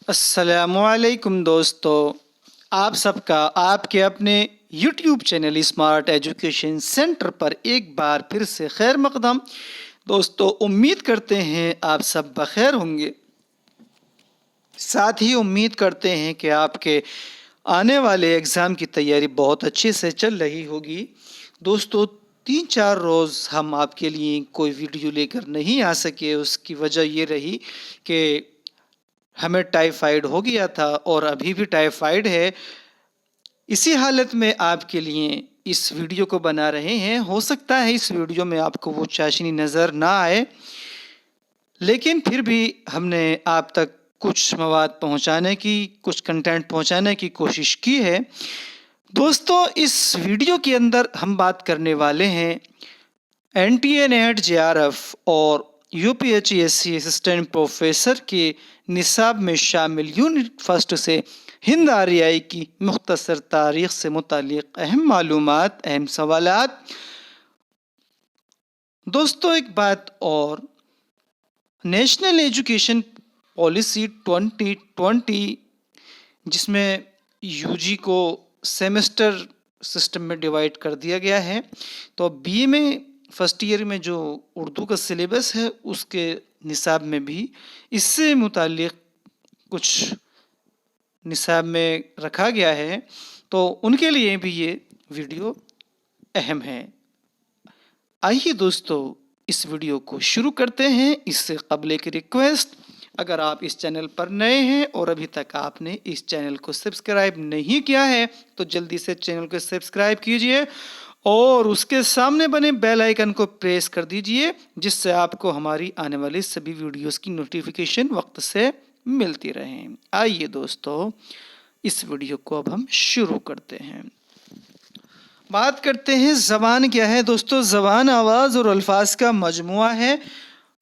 السلام علیکم دوستو، آپ سب کا آپ کے اپنے YouTube channel smart education centre پر ایک بار پھر سے خیر مقدم۔ دوستو، امید کرتے ہیں آپ سب بخیر ہوں گے، ساتھ ہی امید کرتے ہیں کہ آپ کے آنے والے ایگزام کی تیاری بہت اچھے سے چل رہی ہوگی۔ دوستو، 3-4 روز ہم آپ کے لیے کوئی ویڈیو لے کر نہیں آ سکے، اس کی وجہ یہ رہی کہ ہمیں ٹائیفائیڈ ہو گیا تھا اور ابھی بھی ٹائیفائیڈ ہے۔ اسی حالت میں آپ کے لیے اس ویڈیو کو بنا رہے ہیں۔ ہو سکتا ہے اس ویڈیو میں آپ کو وہ چاشنی نظر نہ آئے، لیکن پھر بھی ہم نے آپ تک کچھ مواد پہنچانے کی، کچھ کنٹینٹ پہنچانے کی کوشش کی ہے۔ دوستو، اس ویڈیو کے اندر ہم بات کرنے والے ہیں N T A NET J R F اور U P H E S C assistant professor کے نصاب میں شامل یونٹ فرسٹ سے ہند آریائی کی مختصر تاریخ سے متعلق اہم معلومات، اہم سوالات۔ دوستو، ایک بات اور، نیشنل ایجوکیشن پالیسی 2020 جس میں یو جی کو سیمسٹر سسٹم میں ڈیوائڈ کر دیا گیا ہے، تو بی اے میں فرسٹ ایئر میں جو اردو کا سلیبس ہے اس کے نصاب میں بھی اس سے متعلق کچھ نصاب میں رکھا گیا ہے، تو ان کے لیے بھی یہ ویڈیو اہم ہے۔ آئیے دوستو، اس ویڈیو کو شروع کرتے ہیں۔ اس سے قبل ایک ریکویسٹ، اگر آپ اس چینل پر نئے ہیں اور ابھی تک آپ نے اس چینل کو سبسکرائب نہیں کیا ہے تو جلدی سے چینل کو سبسکرائب کیجئے اور اس کے سامنے بنے بیل آئیکن کو پریس کر دیجئے، جس سے آپ کو ہماری آنے والی سبھی ویڈیوز کی نوٹیفیکیشن وقت سے ملتی رہیں۔ آئیے دوستو، اس ویڈیو کو اب ہم شروع کرتے ہیں۔ بات کرتے ہیں زبان کیا ہے۔ دوستو، زبان آواز اور الفاظ کا مجموعہ ہے۔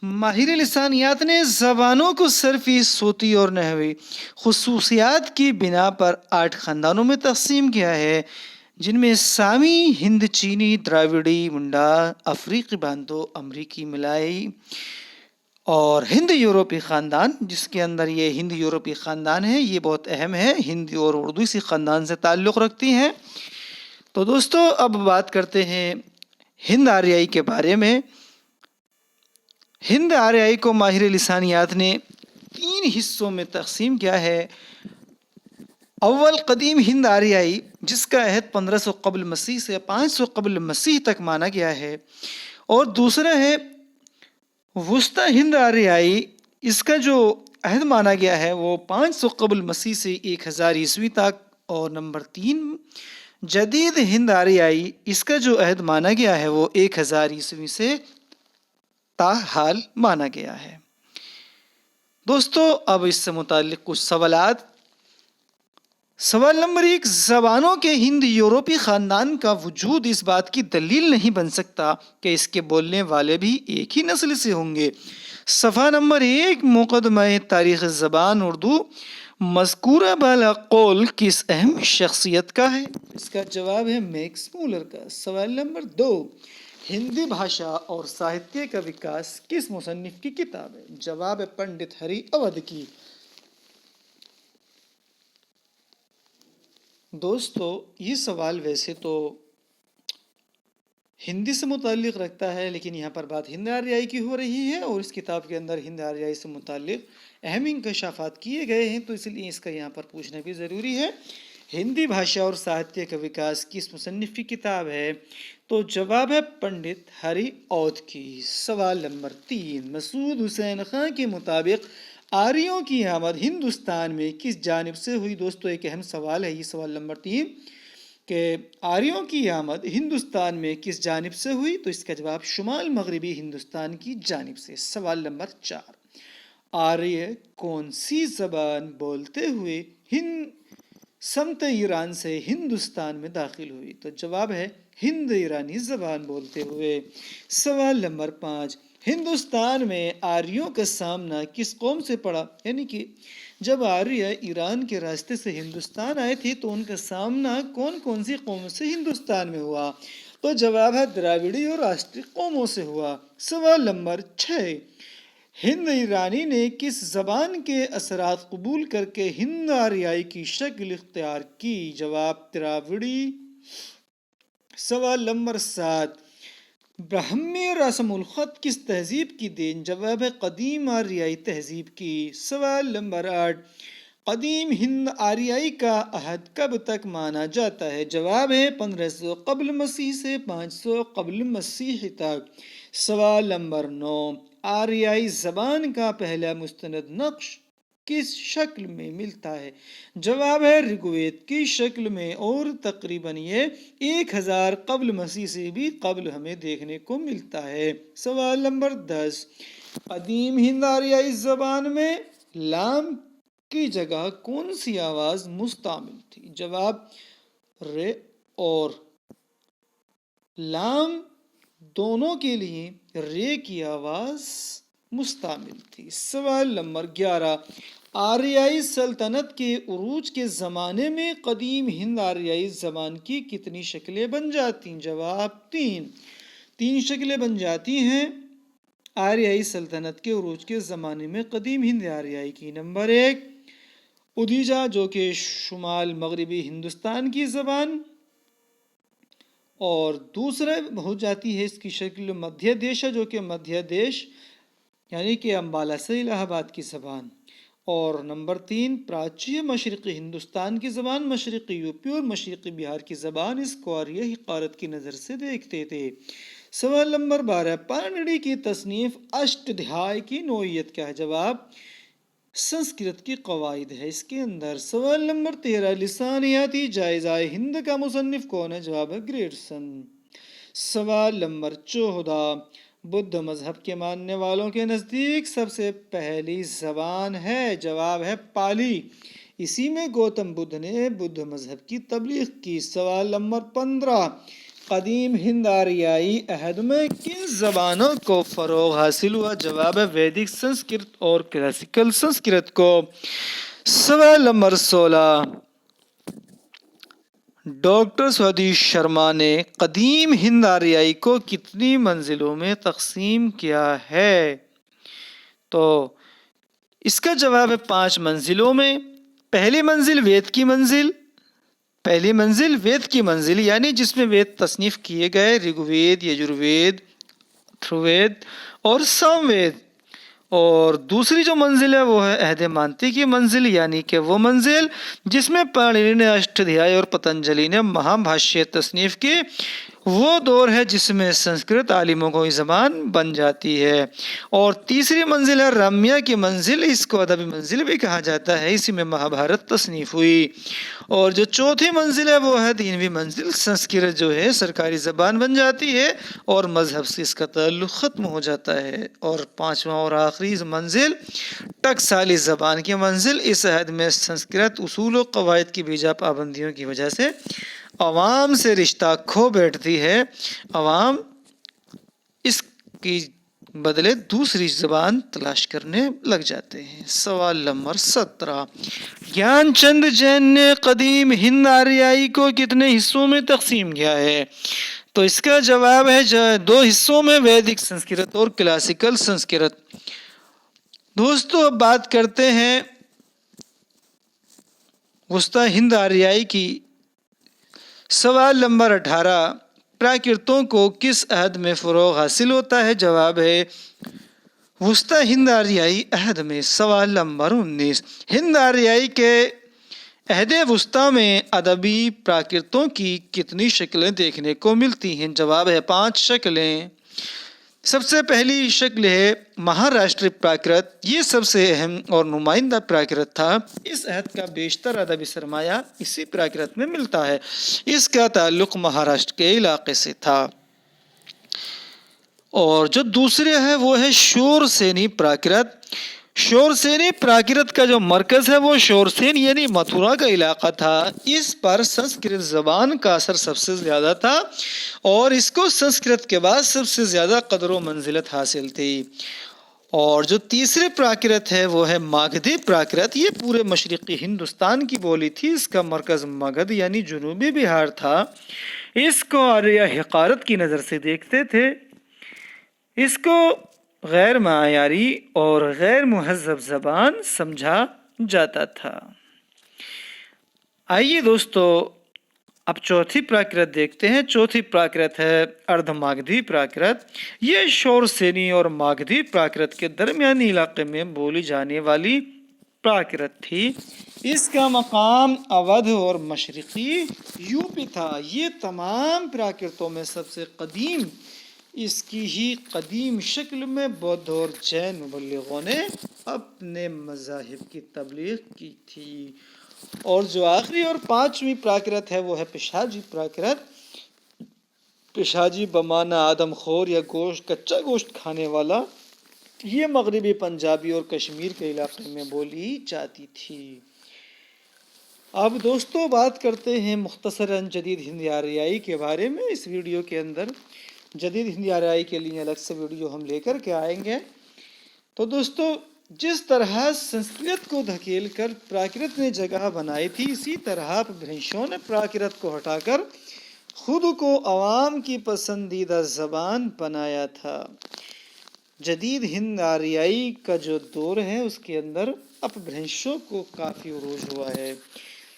ماہر لسانیات نے زبانوں کو صرفی، صوتی اور نحوی خصوصیات کی بنا پر 8 خاندانوں میں تقسیم کیا ہے، جن میں سامی، ہند چینی، دراوڑی، منڈا، افریقی بانتو، امریکی ملائی اور ہند یورپی خاندان، جس کے اندر یہ ہند یورپی خاندان ہے، یہ بہت اہم ہے۔ ہندی اور اردو اسی خاندان سے تعلق رکھتی ہیں۔ تو دوستو، اب بات کرتے ہیں ہند آریائی کے بارے میں۔ ہند آریائی کو ماہر لسانیات نے 3 حصوں میں تقسیم کیا ہے۔ اول، قدیم ہند آریائی، جس کا عہد 1500 قبل مسیح سے 500 قبل مسیح تک مانا گیا ہے، اور دوسرا ہے وسطی ہند آریائی، اس کا جو عہد مانا گیا ہے وہ 500 قبل مسیح سے 1000 عیسوی تک، اور نمبر 3 جدید ہند آریائی، اس کا جو عہد مانا گیا ہے وہ 1000 عیسوی سے تاحال مانا گیا ہے۔ دوستو، اب اس سے متعلق کچھ سوالات۔ سوال نمبر 1، زبانوں کے ہند یورپی خاندان کا وجود اس بات کی دلیل نہیں بن سکتا کہ اس کے بولنے والے بھی ایک ہی نسل سے ہوں گے۔ صفحہ نمبر 1، مقدمہ تاریخ زبان اردو مذکورہ بالا قول کس اہم شخصیت کا ہے؟ اس کا جواب ہے میکس مولر کا۔ سوال نمبر 2، ہندی بھاشا اور ساہتیہ کا وکاس کس مصنف کی کتاب ہے؟ جواب ہے پنڈت ہری اودھ کی۔ دوستو، یہ سوال ویسے تو ہندی سے متعلق رکھتا ہے، لیکن یہاں پر بات ہند آریائی کی ہو رہی ہے اور اس کتاب کے اندر ہند آریائی سے متعلق اہم انکشافات کیے گئے ہیں، تو اس لیے اس کا یہاں پر پوچھنا بھی ضروری ہے۔ ہندی بھاشا اور ساہتیہ کا وکاس کس مصنف کی کتاب ہے؟ تو جواب ہے پنڈت ہری اودھ کی۔ سوال نمبر 3، مسعود حسین خان کے مطابق آریوں کی آمد ہندوستان میں کس جانب سے ہوئی؟ دوستو، ایک اہم سوال ہے یہ سوال نمبر 3 کہ آریوں کی آمد ہندوستان میں کس جانب سے ہوئی، تو اس کا جواب شمال مغربی ہندوستان کی جانب سے۔ سوال نمبر 4، آریہ کون سی زبان بولتے ہوئے سمت ایران سے ہندوستان میں داخل ہوئی؟ تو جواب ہے ہند ایرانی زبان بولتے ہوئے۔ سوال نمبر 5، ہندوستان میں آریوں کا سامنا کس قوم سے پڑا؟ یعنی کہ جب آریہ ایران کے راستے سے ہندوستان آئے تھے تو ان کا سامنا کون کون سی قوموں سے ہندوستان میں ہوا؟ تو جواب ہے دراوڑی اور راشٹری قوموں سے ہوا۔ سوال نمبر 6، ہند ایرانی نے کس زبان کے اثرات قبول کر کے ہند آریائی کی شکل اختیار کی؟ جواب تراوڑی۔ سوال نمبر 7، برہمی رسم الخط کس تہذیب کی دین؟ جواب ہے قدیم آریائی تہذیب کی۔ سوال نمبر 8، قدیم ہند آریائی کا عہد کب تک مانا جاتا ہے؟ جواب ہے 1500 قبل مسیح سے 500 قبل مسیح تک۔ سوال نمبر 9، آریائی زبان کا پہلا مستند نقش کس شکل میں ملتا ہے؟ جواب ہے رگ وید کی شکل میں، اور تقریباً یہ 1000 قبل مسیح سے بھی قبل ہمیں دیکھنے کو ملتا ہے۔ سوال نمبر 10، قدیم ہند آریائی زبان میں لام کی جگہ کون سی آواز مستعمل تھی؟ جواب رے اور لام دونوں کے لیے رے کی آواز مستعمل تھی۔ سوال نمبر 11، آریائی سلطنت کے عروج کے زمانے میں قدیم ہند آریائی زبان کی کتنی شکلیں بن جاتی ہیں؟ جواب 3 شکلیں بن جاتی ہیں آریائی سلطنت کے عروج کے زمانے میں قدیم ہند آریائی کی۔ نمبر 1، ادیجا جو کہ شمال مغربی ہندوستان کی زبان، اور دوسرا ہو جاتی ہے اس کی شکل مدھیہ دیشا جو کہ مدھیہ دیش یعنی کہ امبالہ سے الہ آباد کی زبان، اور نمبر 3، پراچی مشرقی ہندوستان کی زبان، مشرقی یو پی اور مشرقی بہار کی زبان اس کو آریائی حقارت کی نظر سے دیکھتے تھے۔ سوال نمبر 12، پانڈی کی تصنیف اشٹادھیائی کی نوعیت کیا ہے؟ جواب سنسکرت کی قواعد ہے اس کے اندر۔ سوال نمبر 13، لسانیاتی جائزہ ہند کا مصنف کون ہے؟ جواب ہے گریڈسن۔ سوال نمبر 14، بدھ مذہب کے ماننے والوں کے نزدیک سب سے پہلی زبان ہے؟ جواب ہے پالی، اسی میں گوتم بدھ نے بدھ مذہب کی تبلیغ کی۔ سوال نمبر 15، قدیم ہند آریائی عہد میں کن زبانوں کو فروغ حاصل ہوا؟ جواب ہے ویدک سنسکرت اور کلاسیکل سنسکرت کو۔ سوال نمبر 16، ڈاکٹر سودیش شرما نے قدیم ہند آریائی کو کتنی منزلوں میں تقسیم کیا ہے؟ تو اس کا جواب ہے 5 منزلوں میں۔ پہلی منزل وید کی منزل، وید کی منزل یعنی جس میں وید تصنیف کیے گئے، رگ وید، یجروید، اتھروید اور سام وید۔ اور دوسری جو منزل ہے وہ ہے عہد مانتی کی منزل، یعنی کہ وہ منزل جس میں پانڈنی نے اشٹادھیائی اور پتنجلی نے مہا بھاشیہ تصنیف کی۔ وہ دور ہے جس میں سنسکرت عالموں کو زبان بن جاتی ہے۔ اور تیسری منزل ہے رامیا کی منزل، اس کو ادبی منزل بھی کہا جاتا ہے، اسی میں مہابھارت تصنیف ہوئی۔ اور جو چوتھی منزل ہے وہ ہے دینوی منزل، سنسکرت جو ہے سرکاری زبان بن جاتی ہے اور مذہب سے اس کا تعلق ختم ہو جاتا ہے۔ اور پانچواں اور آخری منزل ٹکسالی زبان کی منزل، اس عہد میں سنسکرت اصول و قواعد کی بیجا پابندیوں کی وجہ سے عوام سے رشتہ کھو بیٹھتی ہے، عوام اس کی بدلے دوسری زبان تلاش کرنے لگ جاتے ہیں۔ سوال نمبر 17، گیان چند جین نے قدیم ہند آریائی کو کتنے حصوں میں تقسیم کیا ہے؟ تو اس کا جواب ہے 2 حصوں میں، ویدک سنسکرت اور کلاسیکل سنسکرت۔ دوستو اب بات کرتے ہیں وسطی ہند آریائی کی۔ سوال نمبر 18، پراکرتوں کو کس عہد میں فروغ حاصل ہوتا ہے؟ جواب ہے وسطی ہند آریائی عہد میں۔ سوال نمبر 19، ہند آریائی کے عہد وسطی میں ادبی پراکرتوں کی کتنی شکلیں دیکھنے کو ملتی ہیں؟ جواب ہے 5 شکلیں۔ سب سے پہلی شکل ہے مہاراشٹر پراکرت، یہ سب سے اہم اور نمائندہ پراکرت تھا۔ اس عہد کا بیشتر ادبی سرمایہ اسی پراکرت میں ملتا ہے، اس کا تعلق مہاراشٹر کے علاقے سے تھا۔ اور جو دوسرے ہے وہ ہے شور سینی پراکرت۔ شور سینی پراکرت کا جو مرکز ہے وہ شور سین یعنی متھرا کا علاقہ تھا۔ اس پر سنسکرت زبان کا اثر سب سے زیادہ تھا اور اس کو سنسکرت کے بعد سب سے زیادہ قدر و منزلت حاصل تھی۔ اور جو تیسرے پراکرت ہے وہ ہے ماگدھی پراکرت، یہ پورے مشرقی ہندوستان کی بولی تھی، اس کا مرکز مگدھ یعنی جنوبی بہار تھا۔ اس کو آریہ حقارت کی نظر سے دیکھتے تھے، اس کو غیر معیاری اور غیر مہذب زبان سمجھا جاتا تھا۔ آئیے دوستو اب چوتھی پراکرت دیکھتے ہیں۔ چوتھی پراکرت ہے اردھ ماگدھی پراکرت۔ یہ شور سینی اور ماگدھی پراکرت کے درمیانی علاقے میں بولی جانے والی پراکرت تھی۔ اس کا مقام اودھ اور مشرقی یو پی تھا۔ یہ تمام پراکرتوں میں سب سے قدیم، اس کی ہی قدیم شکل میں بودھ اور جین مبلغوں نے اپنے مذاہب کی تبلیغ کی تھی۔ اور جو آخری اور پانچویں پراکرت ہے وہ ہے پیشاجی پراکرت۔ پیشاجی بمانا آدم خور یا گوشت، کچا گوشت کھانے والا، یہ مغربی پنجابی اور کشمیر کے علاقے میں بولی جاتی تھی۔ اب دوستو بات کرتے ہیں مختصراً جدید ہند آریائی کے بارے میں۔ اس ویڈیو کے اندر جدید ہند آریائی کے لیے الگ سے ویڈیو ہم لے کر کے آئیں گے۔ تو دوستو جس طرح سنسکرت کو دھکیل کر پراکرت نے جگہ بنائی تھی، اسی طرح اپبھرنشوں نے پراکرت کو ہٹا کر خود کو عوام کی پسندیدہ زبان بنایا تھا۔ جدید ہند آریائی کا جو دور ہے اس کے اندر اپبھرنشوں کو کافی عروج ہوا ہے۔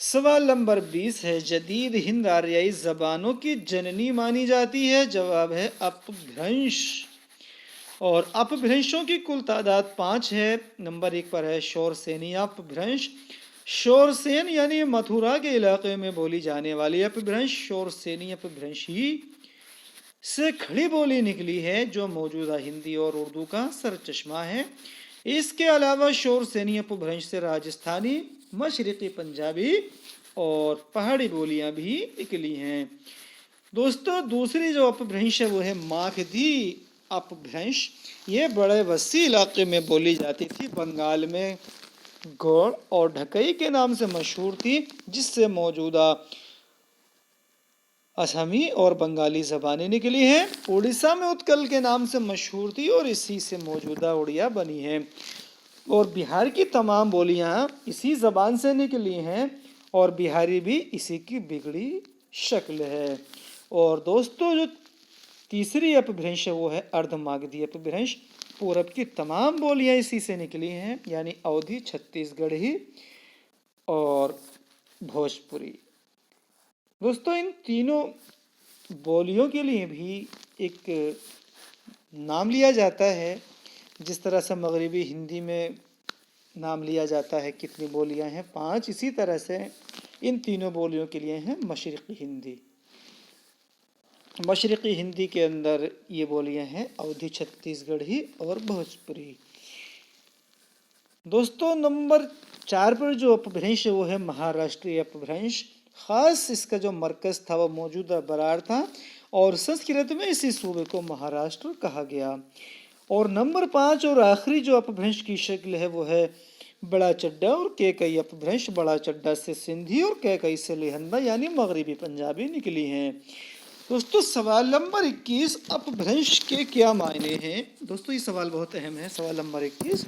سوال نمبر 20 ہے، جدید ہند آریائی زبانوں کی جننی مانی جاتی ہے؟ جواب ہے اپبھرنش۔ اور اپبھرنشوں کی کل تعداد 5 ہے۔ نمبر 1 پر ہے شور سینی اپبھرنش۔ شور سین یعنی متھرا کے علاقے میں بولی جانے والی اپبھرنش شور سینی اپبھرنش ہی سے کھڑی بولی نکلی ہے، جو موجودہ ہندی اور اردو کا سرچشمہ ہے۔ اس کے علاوہ شور سینی اپبھرنش سے راجستھانی، مشرقی پنجابی اور پہاڑی بولیاں بھی نکلی ہیں۔ دوستو دوسری جو اپبھرنش ہے وہ ہے ماگدھی اپبھرنش۔ یہ بڑے وسیع علاقے میں بولی جاتی تھی۔ بنگال میں گوڑ اور ڈھکئی کے نام سے مشہور تھی، جس سے موجودہ اسامی اور بنگالی زبانیں نکلی ہیں۔ اڑیسہ میں اتکل کے نام سے مشہور تھی اور اسی سے موجودہ اڑیا بنی ہے۔ اور بہار کی تمام بولیاں اسی زبان سے نکلی ہیں اور بہاری بھی اسی کی بگڑی شکل ہے۔ اور دوستو جو تیسری اپبھرنش ہے وہ ہے اردھ ماگدھی اپبھرنش۔ پورب کی تمام بولیاں اسی سے نکلی ہیں، یعنی اودھی، چھتیس گڑھی اور بھوجپوری۔ دوستو ان تینوں بولیوں کے لیے بھی ایک نام لیا جاتا ہے، جس طرح سے مغربی ہندی میں نام لیا جاتا ہے کتنی بولیاں ہیں 5، اسی طرح سے ان تینوں بولیوں کے لیے ہیں مشرقی ہندی۔ مشرقی ہندی کے اندر یہ بولیاں ہیں اودھی، چھتیس گڑھی اور بھوجپوری۔ دوستو نمبر 4 پر جو اپبھرنش ہے وہ ہے مہاراشٹری اپبھرنش۔ خاص اس کا جو مرکز تھا وہ موجودہ برار تھا اور سنسکرت میں اسی صوبے کو مہاراشٹر کہا گیا۔ اور نمبر 5 اور آخری جو اپبھرنش کی شکل ہے وہ ہے بڑا چڈا اور کیکئی اپبھرنش۔ بڑا چڈا سے سندھی اور کیکئی سے لہندہ یعنی مغربی پنجابی نکلی ہیں۔ دوستو سوال نمبر 21، اپبھرنش کے کیا معنی ہیں؟ دوستو یہ سوال بہت اہم ہے۔ سوال نمبر 21،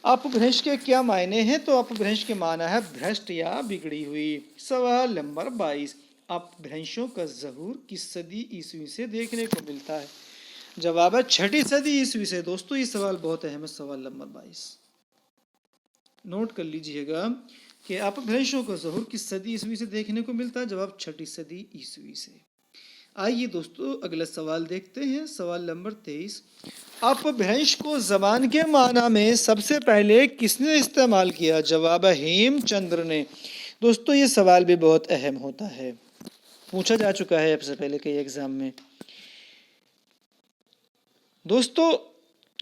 اپبھرنش کے کیا معنی ہیں؟ تو اپبھرنش کے معنی ہے بھرشٹ یا بگڑی ہوئی۔ سوال نمبر 22، اپبھرنشوں کا ظہور کس صدی عیسوی سے دیکھنے کو ملتا ہے؟ جواب ہے 6 صدی عیسوی سے۔ دوستو یہ سوال بہت اہم ہے۔ سوال نمبر 22 نوٹ کر لیجئے گا کہ اپبھرنشوں کا ظہور کس صدی عیسوی سے دیکھنے کو ملتا ہے؟ جواب 6 صدی عیسوی سے۔ آئیے دوستو اگلا سوال دیکھتے ہیں۔ سوال نمبر 23، اپبھرنش کو زبان کے معنی میں سب سے پہلے کس نے استعمال کیا؟ جواب ہے ہیم چندر نے۔ دوستو یہ سوال بھی بہت اہم ہوتا ہے، پوچھا جا چکا ہے اب سے پہلے کئی ایگزام میں۔ دوستو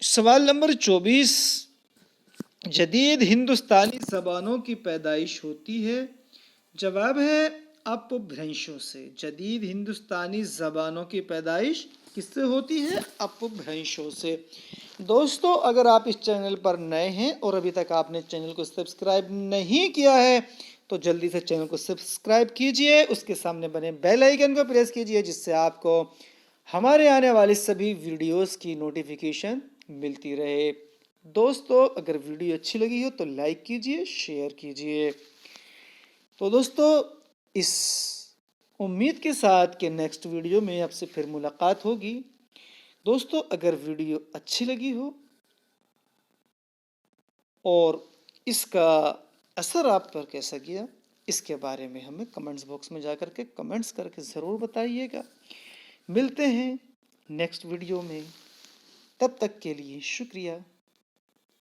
سوال نمبر 24، جدید ہندوستانی زبانوں کی پیدائش ہوتی ہے؟ جواب ہے اپبھرنشوں سے۔ جدید ہندوستانی زبانوں کی پیدائش کس سے ہوتی ہے؟ اپبھرنشوں سے۔ دوستو اگر آپ اس چینل پر نئے ہیں اور ابھی تک آپ نے چینل کو سبسکرائب نہیں کیا ہے تو جلدی سے چینل کو سبسکرائب کیجئے، اس کے سامنے بنے بیل آئیکن کو پریس کیجئے، جس سے آپ کو ہمارے آنے والی سبھی ویڈیوز کی نوٹیفیکیشن ملتی رہے۔ دوستو اگر ویڈیو اچھی لگی ہو تو لائک کیجئے، شیئر کیجئے۔ تو دوستو اس امید کے ساتھ کہ نیکسٹ ویڈیو میں آپ سے پھر ملاقات ہوگی۔ دوستو اگر ویڈیو اچھی لگی ہو اور اس کا اثر آپ پر کیسا گیا اس کے بارے میں ہمیں کمنٹس باکس میں جا کر کے کمنٹس کر کے ضرور بتائیے گا۔ ملتے ہیں نیکسٹ ویڈیو میں، تب تک کے لیے شکریہ۔